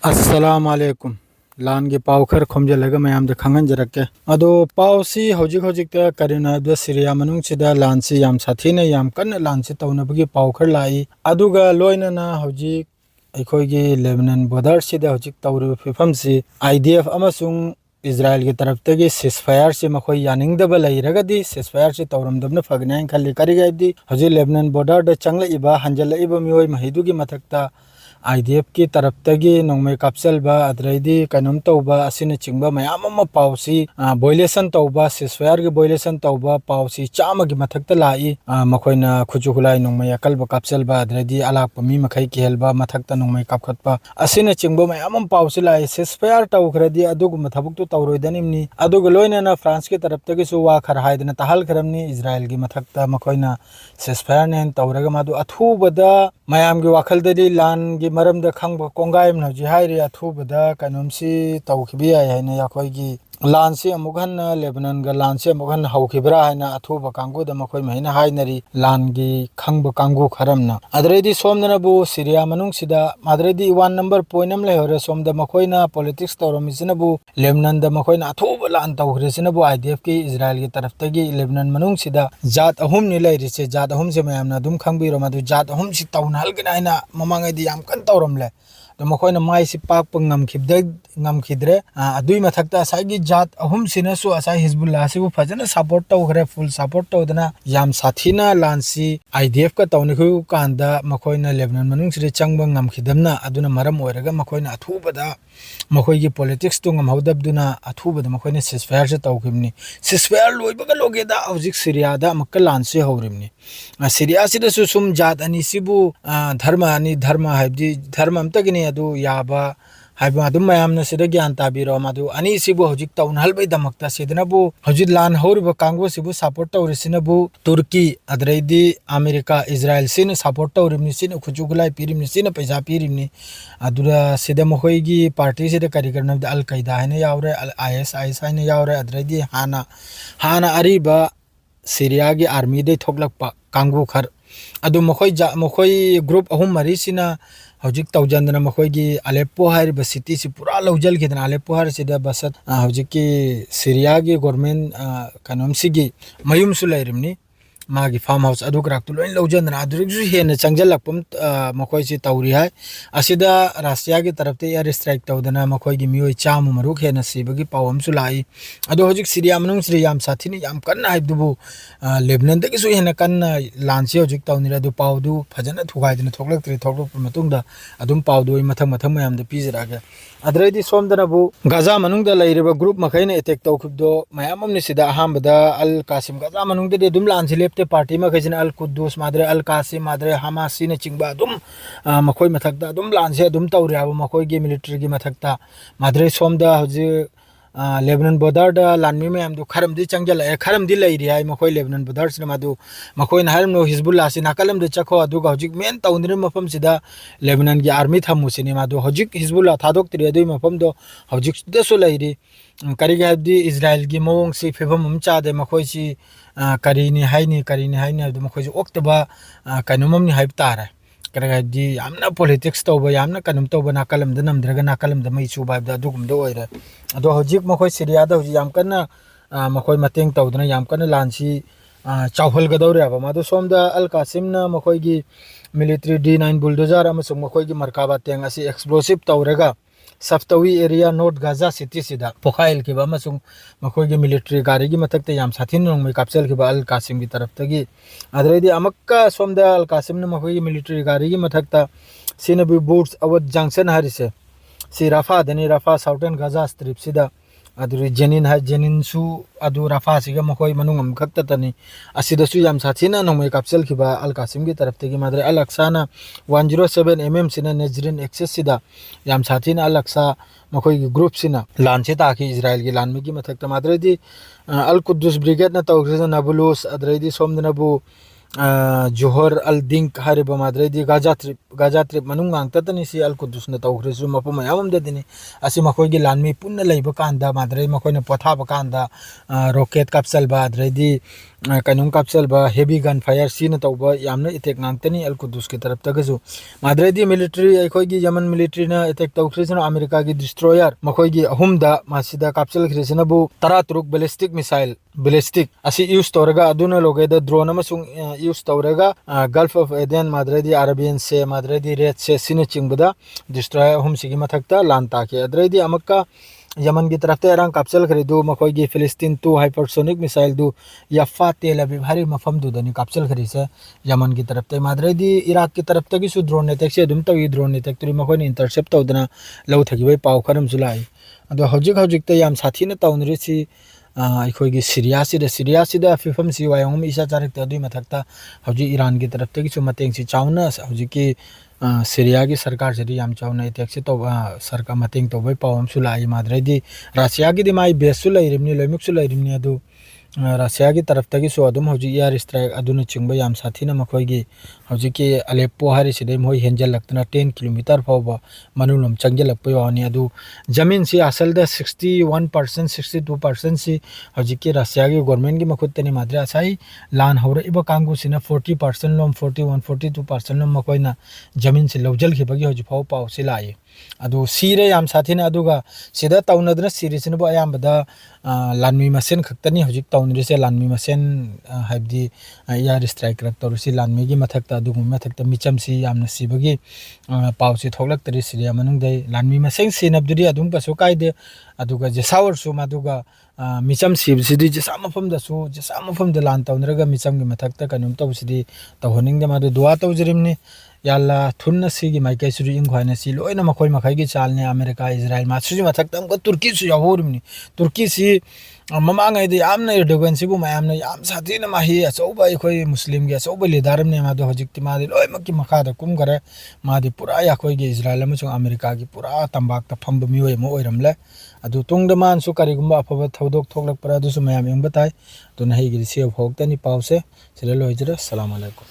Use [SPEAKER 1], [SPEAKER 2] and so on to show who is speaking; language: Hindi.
[SPEAKER 1] अस्सलाम वालेकुम लान के पाव खर खोमजलगा मयाम दे खंगन जरके अदो पाव सी हौजिक हौजिक ते करिना द सिरिया मनुंग सिदा लान सी याम साथीने याम कन्न लान सी तौनबगी पाव खर लाई अदुगा लोइनना हौजिक अखोइगी लेबनान बॉर्डर सिदा हौजिक तौरु फिफम सी आईडीएफ अमसुंग इजराइल की तरफ तक सिसफायर से मखोई यानिंगदब लैरगदी सिसफायर से तौरमदबन फगनाय खल्ली करिगैदी हौजिक लेबनान बॉर्डर द चंगलइबा हंजलइबा मियोय महिदुगी मथक्ता आईडीएफ की तरफ तगी नोंमे कापचलबा अद्रैदी कनम तौबा असिन चिंगबा मयाम अमा पाउसी बोइलेशन तौबा सिसफायर की बोइलेशन तौबा पाउसी चाम की मथक्त लाई मखोइना खुजुखुलाई नोंमे अकलबा कापचलबा अद्रैदी अलाक मी मखै केलबा मथक्त नोंमे कापखतबा असिन चिंगबा मयाम अमा पाउसी लाई सिसफायर तौखरदी अदुग मथबुक तौरोइदनिमनी अदुग लोइनना फ्रांस की तरफ तगी सु वा खर हाइदना तहल खरमनी इजराइल की मथक्त मखोइना सिसफायर ने तौरगा मादु अथुबदा मयाम की वाखलददी लान की मरमदा खंग कोंगायम नौजी हाइरे अथुबदा कनोमसी तौखिबि याय हैना याखोइगी लान से अमुगन लेबनान ग लान से अमुगन हौखिब्रा हैना अथुब कांगु द मखोइ महिना हाइनरी लान गी खंग कांगु खरमना अदरेदी सोमनबु सीरिया मनुंग सिदा अदरेदी 1 नंबर पॉइंट लेहरे सोमदा मखोइना पॉलिटिक्स तौरमिसनबु लेबनान द मखोइना अथुब लान तौखरेसनबु आईडीएफ की इजराइल की तरफ तगी लेबनान मनुंग सिदा जात अहुम नि लैरिसे जात अहुम से मयामना दुम खंगबिरो मदु जात अहुम सि तौनहलगना हैना ममांगैदी याम कन तौरमले तो मखोइना माइसि पाक ngam khidre adui mathakta asagi jat ahum sinasu asai hizbullah sibu fajana support tawgre full support tawdana yam sathina lansi idf ka tawnikhu kanda makhoina lebanon manung sire changba ngamkhidamna aduna maram oiraga makhoina athubada makhoigi politics tu ngamhodabduna athubada makhoina ceasefire se tawkhimni ceasefire loibaga logeda hojik syria da makka lansi haurimni syria sida su sum jat ani sibu dharma haibdi dharma amtagini adu yaba ma'am ज्ञान ताबीरो मधु अनी हजिक तौनहलबई दमक्ता सिदनबु हजिक लान हौरिब कांगो सिबु सपोर्ट तौरिसिनबु तुर्की अदरैदी अमेरिका इजराइल सिन सपोर्ट तौरिमनि सिन खुजुगुलाई पिरिमनि सिन पैसा पिरिमनि अदुरा सिदा मखोइगी पार्टी सिदा करिकरनब अल कायदा हैना यावरे आईएस हैना यावरे अदरैदी हाना अरिबा सीरिया की आर्मी दे थोकलकपा कांगो खर अदु मखोई ग्रुप अहुम मरीसिना हजिक तौजंदना मखोइगी अलेप्पो हाइरिबा सिटी से पूरा लौजल खिदना अलेप्पो हार सिदा बसत हजिकी सीरिया की गवर्नमेंट कनोमसिगी मयुमसु लैरिमनि मागी फार्म हाउस अदु क्राक लोइन लौजंदना अदुरिगसु हेन चंगजलकपम मखोइसि तौरी है असिदा रासिया की तरफ ते एयर स्ट्राइक तौदना मखोइगी मियोय चाम मरुक हेन सिबगी पावमसु लाई अदु हजिक सीरिया मनुंग श्री याम साथीनि याम कन्ना हाइदुबु लेबनान दगिसु हेन कन्ना लानसि हजिक तौनिरा दु पावदु फजना थुगाइदना थोकलक्त्रि थोकलप मतुंगदा अदुम पावदु मथम मयाम द पिजरागे अदरैदी सोमदनबु गाजा मनुंग द लैरिबा ग्रुप मखैना अटैक तौखिबदो मयाम अमनि सिदा अहामबदा अल कासिम गाजा मनुंग दे दुम लानसि लेफ्टे पार्टी मखैजना अल कुद्दूस मादरे अल कासिम मादरे हमास सिने चिंगबा दुम मखोइ मथक्ता दुम लानसि दुम तौरियाबो मखोइ गे मिलिटरी की मथक्ता मादरे सोमदा हजि लेबनान बॉर्डर दा लानमी मैम दु खरमदी चंगजल खरमदी लैरि हाय मखोइ लेबनान बॉर्डर सिना मादु मखोइ नाहरम नो हिजबुल्लाह सिना कलम दे चखो अदुगा हजिक मेन तौनरि मफम सिदा लेबनान की आर्मी थमु सिने मादु हजिक हिजबुल्लाह थादोक त्रि अदुइ मफम दो हजिक दसु लैरि करिगा हबदी इजराइल की मवंग सि फेबम हम चादे मखोइ सि करिनि हाइनि अदु मखोइ सि ओक्तबा कनुममनि हाइब तारा करगादी यामना पॉलिटिक्स तौबा यामना कनुम तौबा नाकलम द नमद्रगा नाकलम द मै चुबाब द दुगुम दो ओइरे अदो हजिक मखोइ सीरिया द हजि याम कन्ना मखोइ मतेंग तौदना याम कन्ना लानसि चावहल गदौरे अब मादो सोमदा अल कासिमना मखोइगी मिलिटरी D9 बुलडोजर अमसुंग मखोइगी मरकाबा तेंग असि एक्सप्लोसिव तौरगा सफ्तवी एरिया नॉर्थ गाजा सिटी सिदा पोखाइल के अमसुंग मखोइगी मिलिटरी गाड़ी की मथक्ते याम साथिन नोंमै कापचल के अल कासिम की तरफ तगी अदरैदी अमक्का सोमदा अल कासिम न मखोइगी मिलिटरी गाड़ी की मथक्ता सिनबी बूट्स अवद जंक्शन हरिसे सि रफा दनी रफा साउथर्न गाजा स्ट्रिप सिदा अदुरी जेनिन है जेनिन सु अदु रफा सिगा मखोइ मनुंग अम खक्ततनी असिदसु याम साथिना नोंमै कापचल खिबा अल कासिम की तरफ तगी मादरे अल अक्साना 107 mm सिना नेजरिन एक्सेस सिदा याम साथिना अल अक्सा मखोइ ग्रुप सिना लानसे ताकि इजराइल की लानमी की मथक्ता मादरेदी अल कुद्दुस ब्रिगेड न तौग्रेज नबुलुस अदरेदी सोमदनबु जोहर अल दिंक हरिबा माद्रेदी गाजा ट्रिप मनुंग गांगततनी सी अल कुदुसना तौख्रेसु मफम मयामददिनी असि मखोयगी लानमी पुन्ना लैबा कांदा माद्रे मखोयना पोथाबा कांदा रॉकेट कापचलबा आद्रेदी कनुंग कापचलबा हेवी गन फायर सीना तौबा यामना इटेक गांगतनी अल कुदुस की तरफ तगजु माद्रेदी मिलिट्री अखोयगी यमन मिलिट्री ना इटेक तौख्रेसना अमेरिका की डिस्ट्रॉयर मखोयगी अहुमदा मासिदा कापचल खरेसनाबु 13 बैलिस्टिक मिसाइल बैलिस्टिक असि यूज तौरगा अदुना लोगेदा ड्रोन अमसुंग यूज तौरगा गल्फ ऑफ एडेन माद्रेदी अरेबियन से माद्रेदी रेड से सिने चिंगबदा डिस्ट्रॉयर अहुम सिगी मथक्ता लान ताके अद्रेदी अमक्का यमन की तरफ अरंग कापचल खरीदू मखोयगी फिलिस्तीन 2 हाइपरसोनिक मिसाइल दु यफा तेल अभी भारी मफम दुदनी कापचल खरी से यमन की तरफ माद्रेदी इराक की तरफ तक ड्रोन अटैक से अदुम तवी ड्रोन अटैक तुरी मखोयनी इंटरसेप्ट तौदना लौ थगिबै पाव खरम जुलाई अदो हौजिक हौजिक याम साथीना तौनरिसी अखोयगी सिरिया फिफम सी वायंगम इसा चारक अदुई मथक्ता हौजिक ईरान की तरफ तक मतेंग सी चाउना हौजिकी सिरिया की सरकार से याम चाउना अटैक से तो सरकार मतेंग तौबै पावम सुलाई माद्रेदी रशिया की माई बेसु लैरिमनि लैमुकसु लैरिमनि अदु रशिया की तरफ तक अदुम हौजिक एयर स्ट्राइक अदुना चिंब याम साथीना मखोयगी हौजिकी अलेप्पो हारिसिदे मोय हेंजलक्तना 10 किलोमीटर फावबा मनुलम चंगलक्पय वानी अदु जमीन से असल 61% 62% से हौजिकी रशिया की गवर्नमेंट की मखुतनी माद्रे असाई लान हौरइबा कांगुसिना 40% लोम 41 42% लोम मखोयना जमीन से लौजलखिबगी हौजिक फाव पाव सिलाई अदु सीरे याम साथीना अदुगा सिदा तौनदना सीरीसनबो अयामबदा लानमी मसेन खक्तनी हौजिक तौनरिसे लानमी मसेन हाइबदी एयर स्ट्राइक रक तौरसी लानमी की मथक्ता अदुगुम मथक्ता मिचमसी यामना सिबगी पावसी थोलक्तरी सिरिया मनुंगदै लानमी मसेन सिनबदुरी अदुम पसो कायदे अदुगा जेसावरसु मादुगा मिचम सिबसिदी जेसा मफमदा लान तौनरगा मिचम की मथक्ता कनुम तौसिदी तौहनिंगदे मादु दुआ तौजरिमनी याला थुन्ना सिगी माइकै सुरु इंगखायना सि लोइना मखोय मखैगी चालने अमेरिका इजराइल मासुजी मथक्ता अमका तुर्की सु यावोरिमनि तुर्की सि ममांगैदे यामना एर्डोगन सिबु मयामना याम साथीना माही अचौबा अखोय मुस्लिम के अचौबा लीडरमने मादो हजिकति मादे लोइमकि मखादा कुमगरे मादे पुरा याखोयगी इजराइल अमसुंग अमेरिका की पुरा तंबाकता फंब मियोय मो ओइरमले अदु तुंगदा मानसु करिगुम्बा अफबा थौदोक थोकलक परा दुसु मयाम यंगबताय तो नहिगिरि से भोक्तनी पावसे सिरे लोइजरे अस्सलाम वालेकुम।